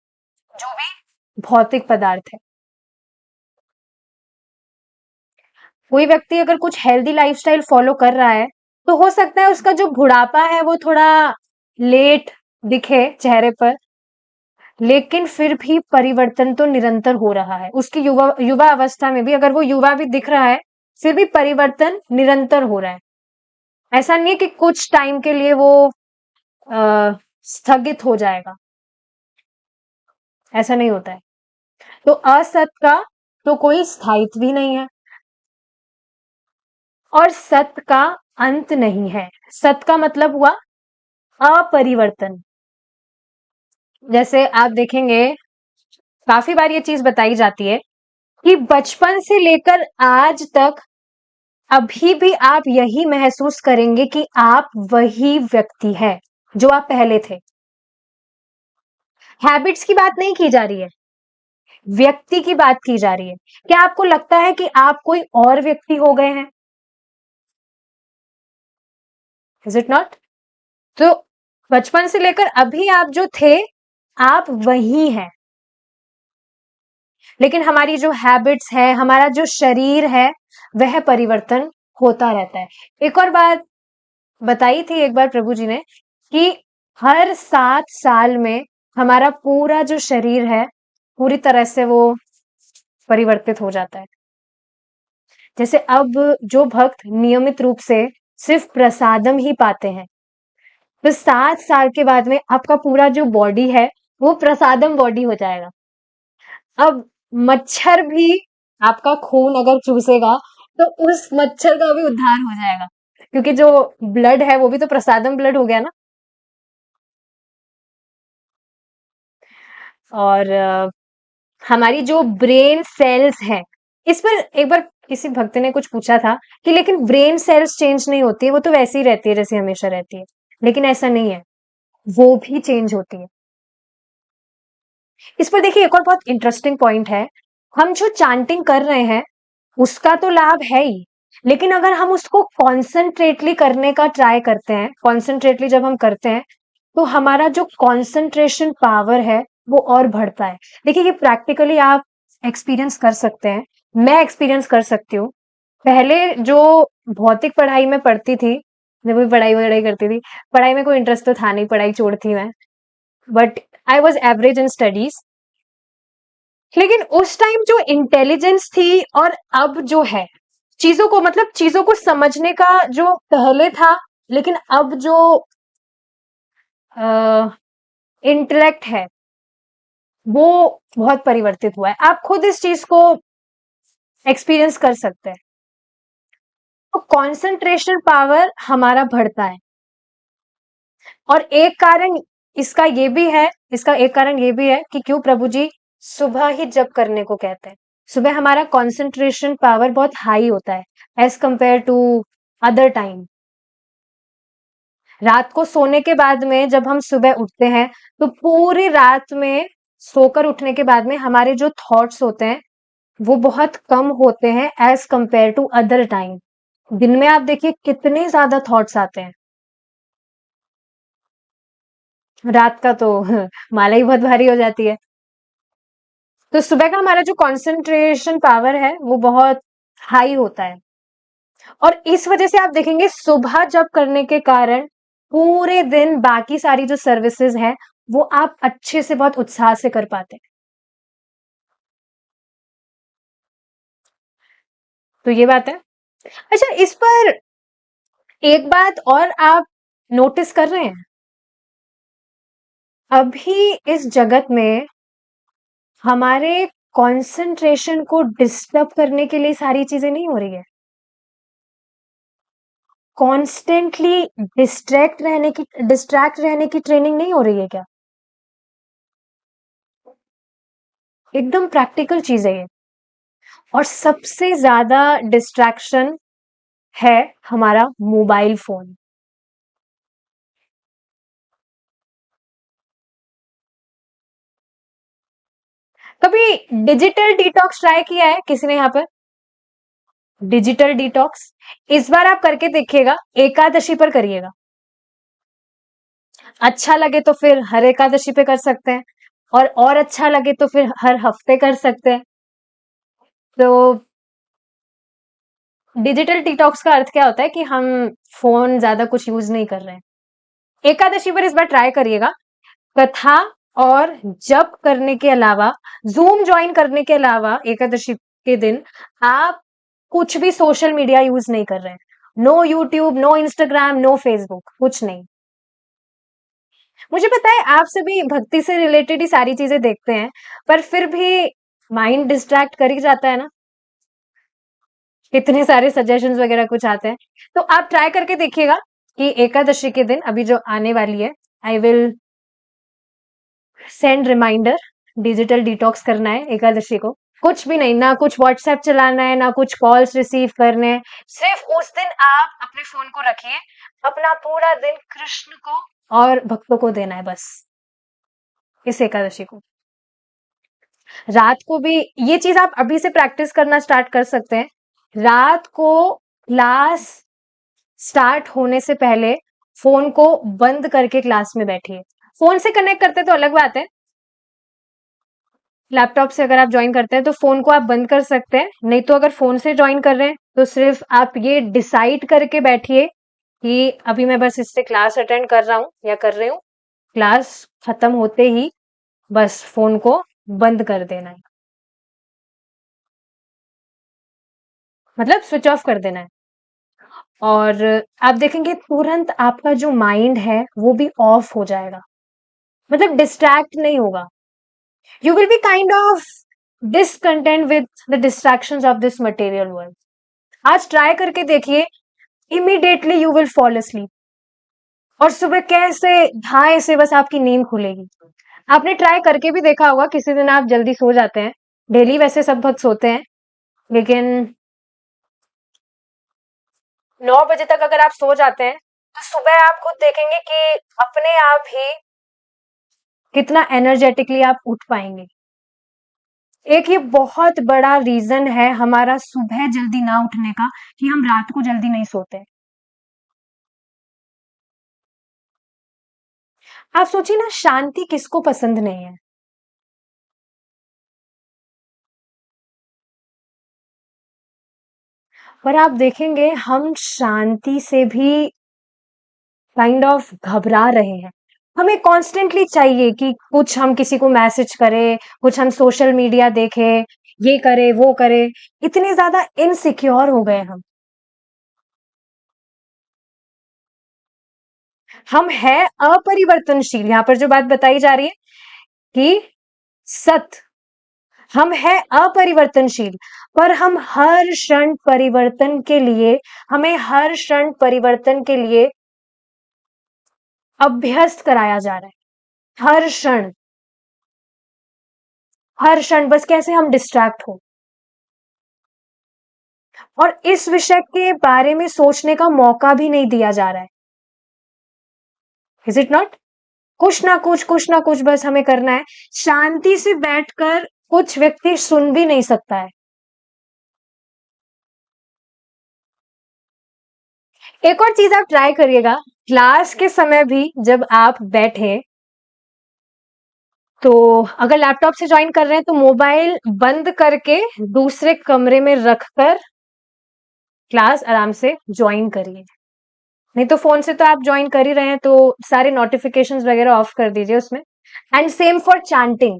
A: जो भी भौतिक पदार्थ है। कोई व्यक्ति अगर कुछ हेल्दी लाइफस्टाइल फॉलो कर रहा है तो हो सकता है उसका जो बुढ़ापा है वो थोड़ा लेट दिखे चेहरे पर, लेकिन फिर भी परिवर्तन तो निरंतर हो रहा है। उसकी युवा युवा अवस्था में भी अगर वो युवा भी दिख रहा है, फिर भी परिवर्तन निरंतर हो रहा है। ऐसा नहीं है कि कुछ टाइम के लिए वो स्थगित हो जाएगा, ऐसा नहीं होता है। तो असत का तो कोई स्थायित्व भी नहीं है, और सत का अंत नहीं है। सत का मतलब हुआ अपरिवर्तन। जैसे आप देखेंगे काफी बार ये चीज बताई जाती है कि बचपन से लेकर आज तक अभी भी आप यही महसूस करेंगे कि आप वही व्यक्ति है जो आप पहले थे। हैबिट्स की बात नहीं की जा रही है, व्यक्ति की बात की जा रही है। क्या आपको लगता है कि आप कोई और व्यक्ति हो गए हैं? Is it not? तो बचपन से लेकर अभी आप जो थे, आप वही हैं। लेकिन हमारी जो हैबिट्स है, हमारा जो शरीर है, वह परिवर्तन होता रहता है। एक और बात बताई थी एक बार प्रभु जी ने कि हर 7 साल में हमारा पूरा जो शरीर है पूरी तरह से वो परिवर्तित हो जाता है। जैसे अब जो भक्त नियमित रूप से सिर्फ प्रसादम ही पाते हैं, तो 7 साल के बाद में आपका पूरा जो बॉडी है वो प्रसादम बॉडी हो जाएगा। अब मच्छर भी आपका खून अगर चूसेगा तो उस मच्छर का भी उद्धार हो जाएगा, क्योंकि जो ब्लड है वो भी तो प्रसादम ब्लड हो गया ना। और हमारी जो ब्रेन सेल्स हैं, इस पर एक बार किसी भक्त ने कुछ पूछा था कि लेकिन ब्रेन सेल्स चेंज नहीं होती, वो तो वैसी ही रहती है जैसे हमेशा रहती है। लेकिन ऐसा नहीं है। वो भी चेंज होती है। इस पर देखिए एक और बहुत इंटरेस्टिंग पॉइंट है, हम जो चांटिंग कर रहे हैं उसका तो लाभ है ही, लेकिन अगर हम उसको कॉन्सेंट्रेटली करने का ट्राई करते हैं, कॉन्सेंट्रेटली जब हम करते हैं तो हमारा जो कॉन्सेंट्रेशन पावर है वो और बढ़ता है। देखिए ये प्रैक्टिकली आप एक्सपीरियंस कर सकते हैं, मैं एक्सपीरियंस कर सकती हूँ। पहले जो भौतिक पढ़ाई में पढ़ती थी, जब भी पढ़ाई वगैरह करती थी, पढ़ाई में कोई इंटरेस्ट तो था नहीं, पढ़ाई छोड़ती मैं, but I was average in studies. लेकिन उस टाइम जो इंटेलिजेंस थी और अब जो है, चीजों को मतलब चीजों को समझने का जो पहले था, लेकिन अब जो इंटेलेक्ट है वो बहुत परिवर्तित हुआ है। आप खुद इस चीज को एक्सपीरियंस कर सकते हैं। तो कंसंट्रेशन पावर हमारा बढ़ता है, और एक कारण इसका एक कारण ये भी है कि क्यों प्रभु जी सुबह ही जप करने को कहते हैं। सुबह हमारा कंसंट्रेशन पावर बहुत हाई होता है as compare to other time. रात को सोने के बाद में जब हम सुबह उठते हैं तो पूरी रात में सोकर उठने के बाद में हमारे जो थॉट्स होते हैं वो बहुत कम होते हैं as compare to other time. दिन में आप देखिए कितने ज्यादा थॉट्स आते हैं, रात का तो माला ही बहुत भारी हो जाती है। तो सुबह का हमारा जो कंसंट्रेशन पावर है वो बहुत हाई होता है, और इस वजह से आप देखेंगे सुबह जब करने के कारण पूरे दिन बाकी सारी जो सर्विसेज है वो आप अच्छे से बहुत उत्साह से कर पाते हैं। तो ये बात है। अच्छा, इस पर एक बात और आप नोटिस कर रहे हैं, अभी इस जगत में हमारे कंसंट्रेशन को डिस्टर्ब करने के लिए सारी चीजें नहीं हो रही है, कॉन्स्टेंटली डिस्ट्रैक्ट रहने की ट्रेनिंग नहीं हो रही है क्या? एकदम प्रैक्टिकल चीज है ये। और सबसे ज्यादा डिस्ट्रैक्शन है हमारा मोबाइल फोन। कभी डिजिटल डिटॉक्स ट्राई किया है किसी ने यहाँ पर? डिजिटल डिटॉक्स इस बार आप करके देखिएगा, एकादशी पर करिएगा। अच्छा लगे तो फिर हर एकादशी पे कर सकते हैं, और अच्छा लगे तो फिर हर हफ्ते कर सकते हैं। तो डिजिटल डिटॉक्स का अर्थ क्या होता है कि हम फोन ज्यादा कुछ यूज नहीं कर रहे हैं। एकादशी पर इस बार ट्राई करिएगा, कथा और जप करने के अलावा, जूम ज्वाइन करने के अलावा एकादशी के दिन आप कुछ भी सोशल मीडिया यूज नहीं कर रहे हैं। No YouTube, no Instagram, no Facebook, कुछ नहीं। मुझे पता है आप सभी भक्ति से रिलेटेड ही सारी चीजें देखते हैं, पर फिर भी माइंड डिस्ट्रैक्ट कर ही जाता है ना, इतने सारे सजेशंस वगैरह कुछ आते हैं। तो आप ट्राई करके देखिएगा कि एकादशी के दिन अभी जो आने वाली है, I will send reminder, digital detox करना है एकादशी को। कुछ भी नहीं, ना कुछ व्हाट्सएप चलाना है, ना कुछ कॉल्स रिसीव करने हैं। सिर्फ उस दिन आप अपने फोन को रखिए, अपना पूरा दिन कृष्ण को और भक्तों को देना है बस, इस एकादशी को। रात को भी ये चीज आप अभी से प्रैक्टिस करना स्टार्ट कर सकते हैं। रात को क्लास स्टार्ट होने से पहले फोन को बंद करके क्लास में बैठिए। फोन से कनेक्ट करते तो अलग बात है, लैपटॉप से अगर आप ज्वाइन करते हैं तो फोन को आप बंद कर सकते हैं, नहीं तो अगर फोन से ज्वाइन कर रहे हैं तो सिर्फ आप ये डिसाइड करके बैठिए कि अभी मैं बस इससे क्लास अटेंड कर रहा हूँ या कर रही हूँ, क्लास खत्म होते ही बस फोन को बंद कर देना है, मतलब स्विच ऑफ कर देना है। और आप देखेंगे तुरंत आपका जो माइंड है वो भी ऑफ हो जाएगा, मतलब डिस्ट्रैक्ट नहीं होगा। You will be kind of discontent with the distractions of this material world. आज ट्राई करके देखिए, immediately you will fall asleep, और सुबह कैसे धाए से बस आपकी नींद खुलेगी। आपने ट्राई करके भी देखा होगा, किसी दिन आप जल्दी सो जाते हैं, डेली वैसे सब भक्त सोते हैं, लेकिन 9 बजे तक अगर आप सो जाते हैं तो सुबह आप खुद देखेंगे कि अपने आप ही कितना एनर्जेटिकली आप उठ पाएंगे। एक ये बहुत बड़ा रीजन है हमारा सुबह जल्दी ना उठने का कि हम रात को जल्दी नहीं सोते। आप सोचिए ना, शांति किसको पसंद नहीं है। पर आप देखेंगे हम शांति से भी काइंड ऑफ घबरा रहे हैं। हमें कॉन्स्टेंटली चाहिए कि कुछ हम किसी को मैसेज करें, कुछ हम सोशल मीडिया देखें, ये करें वो करें। इतने ज्यादा इनसिक्योर हो गए हम है अपरिवर्तनशील। यहाँ पर जो बात बताई जा रही है कि सत, हम है अपरिवर्तनशील, पर हम हर क्षण परिवर्तन के लिए, हमें हर क्षण परिवर्तन के लिए अभ्यस्त कराया जा रहा है। हर क्षण बस कैसे हम डिस्ट्रैक्ट हो, और इस विषय के बारे में सोचने का मौका भी नहीं दिया जा रहा है। Is it not? कुछ ना कुछ बस हमें करना है। शांति से बैठकर कुछ व्यक्ति सुन भी नहीं सकता है। एक और चीज आप ट्राई करिएगा, क्लास के समय भी जब आप बैठे, तो अगर लैपटॉप से ज्वाइन कर रहे हैं तो मोबाइल बंद करके दूसरे कमरे में रखकर क्लास आराम से ज्वाइन करिए। नहीं तो फोन से तो आप ज्वाइन कर ही रहे हैं, तो सारे नोटिफिकेशंस वगैरह ऑफ कर दीजिए उसमें। एंड सेम फॉर चैंटिंग,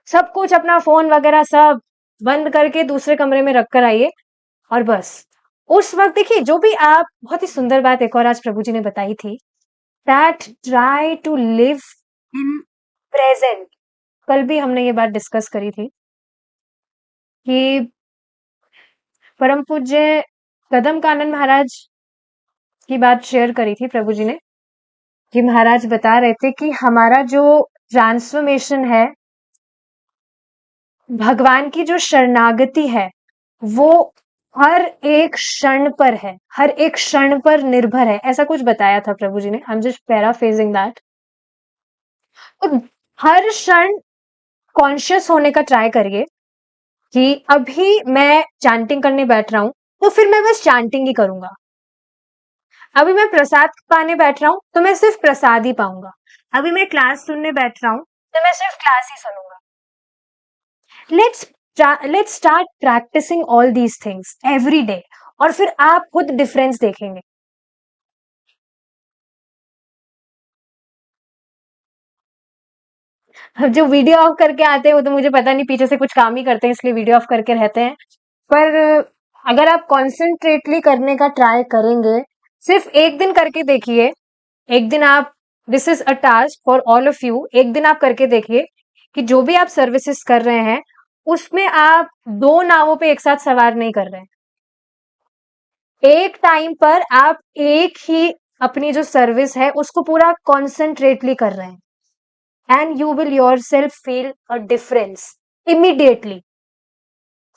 A: सब कुछ अपना फोन वगैरह सब बंद करके दूसरे कमरे में रख कर आइए। और बस उस वक्त देखिए, जो भी आप, बहुत ही सुंदर बात एक और आज प्रभु जी ने बताई थी, that try to live in present. कल भी हमने ये बात डिस्कस करी थी कि परम पूज्य कदम कानन महाराज की बात शेयर करी थी प्रभु जी ने, कि महाराज बता रहे थे कि हमारा जो ट्रांसफॉर्मेशन है, भगवान की जो शरणागति है, वो हर एक क्षण पर है, हर एक क्षण पर निर्भर है। ऐसा कुछ बताया था प्रभु जी ने। I am just paraphrasing that. तो हर क्षण कॉन्शियस होने का ट्राई करिए कि अभी मैं चैंटिंग करने बैठ रहा हूं, तो फिर मैं बस चैंटिंग ही करूंगा। अभी मैं प्रसाद पाने बैठ रहा हूं, तो मैं सिर्फ प्रसाद ही पाऊंगा। अभी मैं क्लास सुनने बैठ रहा हूं, तो मैं सिर्फ क्लास ही सुनूंगा। Let's let's start practicing all these things every day, और फिर आप खुद डिफरेंस देखेंगे। अब जो वीडियो ऑफ करके आते हैं वो तो मुझे पता नहीं, पीछे से कुछ काम ही करते हैं इसलिए वीडियो ऑफ करके रहते हैं। पर अगर आप कॉन्सेंट्रेटली करने का ट्राई करेंगे, सिर्फ एक दिन करके देखिए। एक दिन आप, this is a task for all of you, एक दिन आप करके देखिए कि जो भी आप सर्विसेज कर रहे हैं उसमें आप दो नावों पे एक साथ सवार नहीं कर रहे हैं। एक टाइम पर आप एक ही अपनी जो सर्विस है उसको पूरा कॉन्सेंट्रेटली कर रहे हैं, and you will your self feel a difference immediately.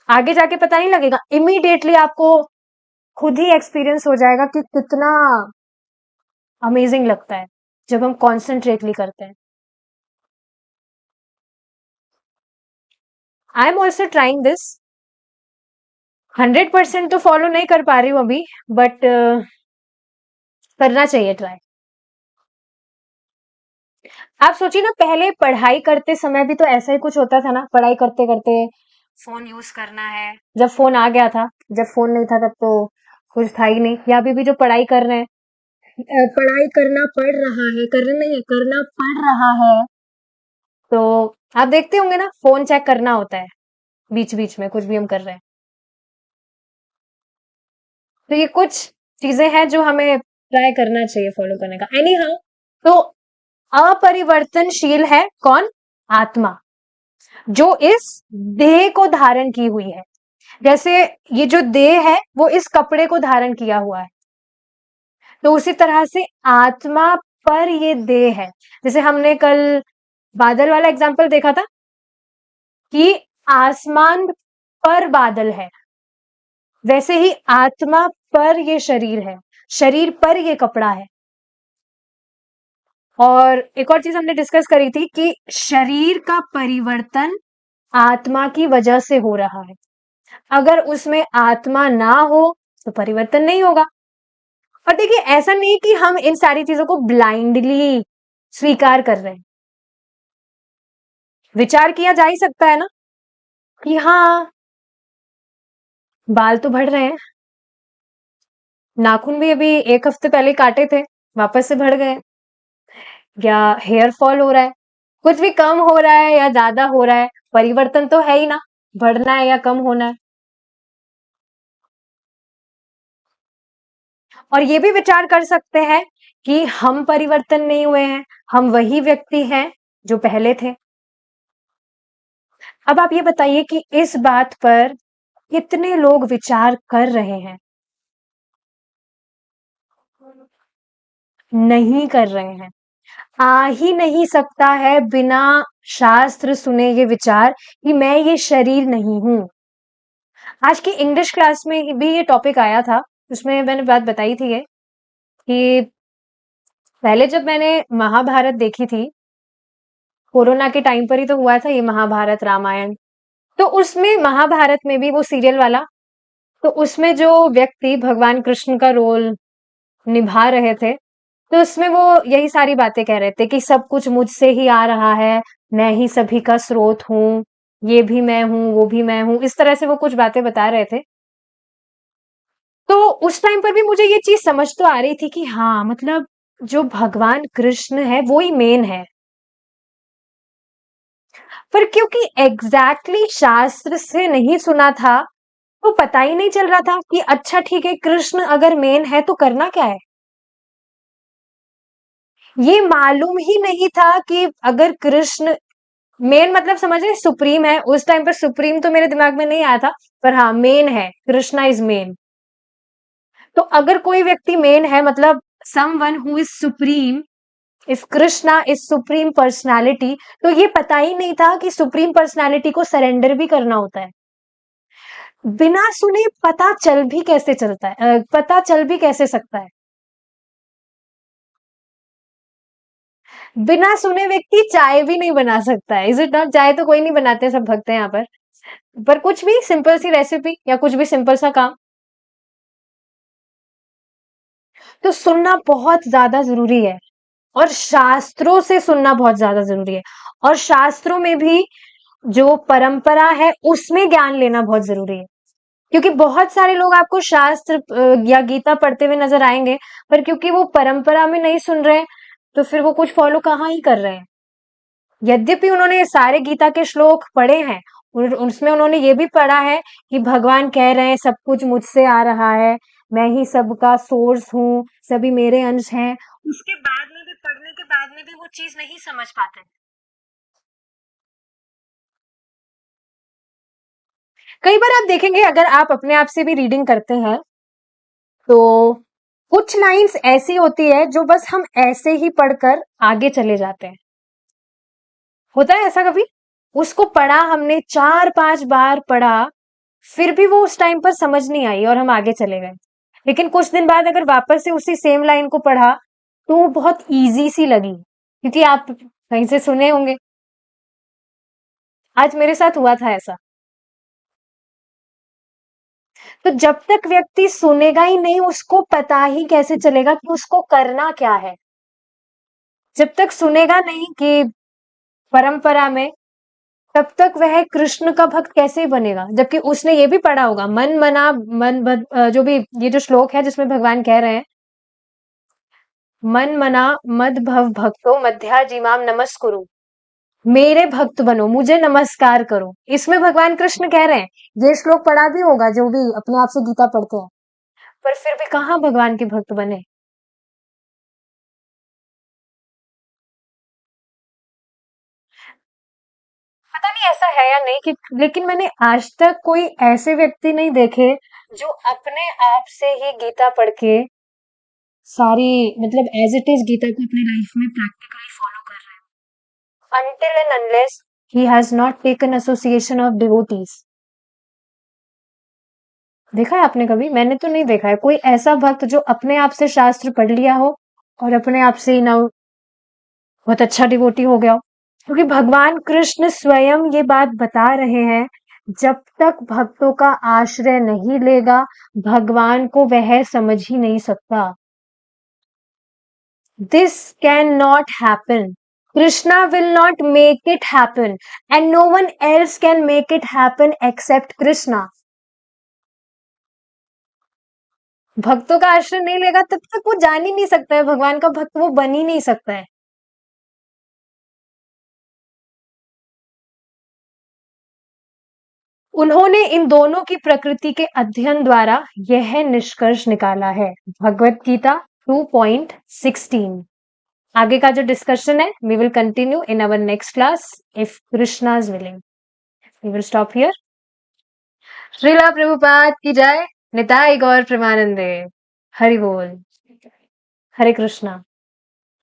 A: आगे जाके पता नहीं लगेगा, इमीडिएटली आपको खुद ही एक्सपीरियंस हो जाएगा कि कितना अमेजिंग लगता है जब हम कॉन्सेंट्रेटली करते हैं। I am also trying this. 100% तो फॉलो नहीं कर पा रही हूँ अभी, बट करना चाहिए ट्राई। आप सोचिए ना, पहले पढ़ाई करते समय भी तो ऐसा ही कुछ होता था ना, पढ़ाई करते करते फोन यूज करना है। जब फोन आ गया था, जब फोन नहीं था तब तो कुछ था ही नहीं। या अभी भी जो पढ़ाई कर रहे हैं, पढ़ाई करना पड़ रहा है, करना नहीं है, करना पड़ रहा है, तो आप देखते होंगे ना, फोन चेक करना होता है बीच बीच में, कुछ भी हम कर रहे हैं। तो ये कुछ चीजें हैं जो हमें ट्राई करना चाहिए फॉलो करने का। एनी हाउ, तो अपरिवर्तनशील है कौन? आत्मा, जो इस देह को धारण की हुई है। जैसे ये जो देह है वो इस कपड़े को धारण किया हुआ है, तो उसी तरह से आत्मा पर ये देह है। जैसे हमने कल बादल वाला एग्जांपल देखा था कि आसमान पर बादल है, वैसे ही आत्मा पर ये शरीर है, शरीर पर ये कपड़ा है। और एक और चीज हमने डिस्कस करी थी कि शरीर का परिवर्तन आत्मा की वजह से हो रहा है। अगर उसमें आत्मा ना हो तो परिवर्तन नहीं होगा। और देखिए, ऐसा नहीं कि हम इन सारी चीजों को ब्लाइंडली स्वीकार कर रहे हैं। विचार किया जा ही सकता है ना कि हाँ, बाल तो बढ़ रहे हैं, नाखून भी अभी एक हफ्ते पहले काटे थे, वापस से बढ़ गए, या हेयर फॉल हो रहा है, कुछ भी कम हो रहा है या ज्यादा हो रहा है, परिवर्तन तो है ही ना, बढ़ना है या कम होना है। और ये भी विचार कर सकते हैं कि हम परिवर्तन नहीं हुए हैं, हम वही व्यक्ति हैं जो पहले थे। अब आप ये बताइए कि इस बात पर कितने लोग विचार कर रहे हैं? नहीं कर रहे हैं। आ ही नहीं सकता है बिना शास्त्र सुने ये विचार कि मैं ये शरीर नहीं हूं। आज की इंग्लिश क्लास में भी ये टॉपिक आया था, उसमें मैंने बात बताई थी ये कि पहले जब मैंने महाभारत देखी थी, कोरोना के टाइम पर ही तो हुआ था ये महाभारत रामायण। तो उसमें महाभारत में भी वो सीरियल वाला, तो उसमें जो व्यक्ति भगवान कृष्ण का रोल निभा रहे थे, तो उसमें वो यही सारी बातें कह रहे थे कि सब कुछ मुझसे ही आ रहा है, मैं ही सभी का स्रोत हूँ, ये भी मैं हूँ, वो भी मैं हूँ, इस तरह से वो कुछ बातें बता रहे थे। तो उस टाइम पर भी मुझे ये चीज समझ तो आ रही थी कि हाँ, मतलब जो भगवान कृष्ण है वो ही मेन है। पर क्योंकि एग्जैक्टली शास्त्र से नहीं सुना था, तो पता ही नहीं चल रहा था कि अच्छा ठीक है, कृष्ण अगर मेन है तो करना क्या है। ये मालूम ही नहीं था कि अगर कृष्ण मेन मतलब समझ रहे, सुप्रीम है। उस टाइम पर सुप्रीम तो मेरे दिमाग में नहीं आया था, पर हाँ, मेन है, कृष्णा इज मेन। तो अगर कोई व्यक्ति मेन है, मतलब someone who is supreme, if Krishna is supreme personality, तो ये पता ही नहीं था कि सुप्रीम पर्सनालिटी को सरेंडर भी करना होता है। बिना सुने पता चल भी कैसे चलता है, पता चल भी कैसे सकता है? बिना सुने व्यक्ति चाय भी नहीं बना सकता है। Is it not? चाय तो कोई नहीं बनाते, सब भगते हैं यहाँ पर कुछ भी सिंपल सी रेसिपी या कुछ भी सिंपल सा काम, तो सुनना बहुत ज्यादा जरूरी है। और शास्त्रों से सुनना बहुत ज्यादा जरूरी है। और शास्त्रों में भी जो परंपरा है उसमें ज्ञान लेना बहुत जरूरी है। क्योंकि बहुत सारे लोग आपको शास्त्र या गीता पढ़ते हुए नजर आएंगे, पर क्योंकि वो परंपरा में नहीं सुन रहे हैं, तो फिर वो कुछ फॉलो कहाँ ही कर रहे हैं। यद्यपि उन्होंने सारे गीता के श्लोक पढ़े हैं, उसमें उन्होंने ये भी पढ़ा है कि भगवान कह रहे हैं सब कुछ मुझसे आ रहा है, मैं ही सबका सोर्स हूँ, सभी मेरे अंश हैं। उसके बाद में भी, पढ़ने के बाद में भी वो चीज नहीं समझ पाते। कई बार आप देखेंगे, अगर आप अपने आप से भी रीडिंग करते हैं, तो कुछ लाइंस ऐसी होती है जो बस हम ऐसे ही पढ़कर आगे चले जाते हैं। होता है ऐसा कभी? उसको पढ़ा हमने, 4-5 बार पढ़ा, फिर भी वो उस टाइम पर समझ नहीं आई और हम आगे चले गए। लेकिन कुछ दिन बाद अगर वापस से उसी सेम लाइन को पढ़ा, तो वो बहुत इजी सी लगी, क्योंकि आप कहीं से सुने होंगे। आज मेरे साथ हुआ था ऐसा। तो जब तक व्यक्ति सुनेगा ही नहीं, उसको पता ही कैसे चलेगा कि उसको करना क्या है? जब तक सुनेगा नहीं कि परंपरा में, तब तक वह कृष्ण का भक्त कैसे बनेगा? जबकि उसने ये भी पढ़ा होगा, मन मना जो भी ये जो श्लोक है जिसमें भगवान कह रहे हैं, मन मना मद भव भक्तो मध्या जीमाम नमस्कुरु, मेरे भक्त बनो, मुझे नमस्कार करो। इसमें भगवान कृष्ण कह रहे हैं। ये श्लोक पढ़ा भी होगा जो भी अपने आप से गीता पढ़ते हैं, पर फिर भी कहाँ भगवान के भक्त बने? पता नहीं ऐसा है या नहीं कि, लेकिन मैंने आज तक कोई ऐसे व्यक्ति नहीं देखे जो अपने आप से ही गीता पढ़ के सारी, मतलब एज इट इज गीता को अपनी लाइफ में प्रैक्टिकली फॉलो कर रहे हैं, until and unless he has not taken association of devotees। देखा है आपने कभी? मैंने तो नहीं देखा है कोई ऐसा भक्त जो अपने आप से शास्त्र पढ़ लिया हो और अपने आप से ही ना बहुत अच्छा डिवोटी हो गया हो। क्योंकि भगवान कृष्ण स्वयं ये बात बता रहे हैं, जब तक भक्तों का आश्रय नहीं लेगा, भगवान को वह समझ ही नहीं सकता। This cannot happen. Krishna will not make it happen, and no one else can make it happen except Krishna. भक्तों का आश्रय नहीं लेगा तब तक वो जान ही नहीं सकता है, भगवान का भक्त वो बन ही नहीं सकता है। उन्होंने इन दोनों की प्रकृति के अध्ययन द्वारा यह निष्कर्ष निकाला है। भगवत गीता 2.16। आगे का जो डिस्कशन है, we will continue in our next class if Krishna is willing. We will stop here. Srila Prabhupada की जय। निताई गौर प्रेमानंदे। हरि बोल। हरे कृष्णा।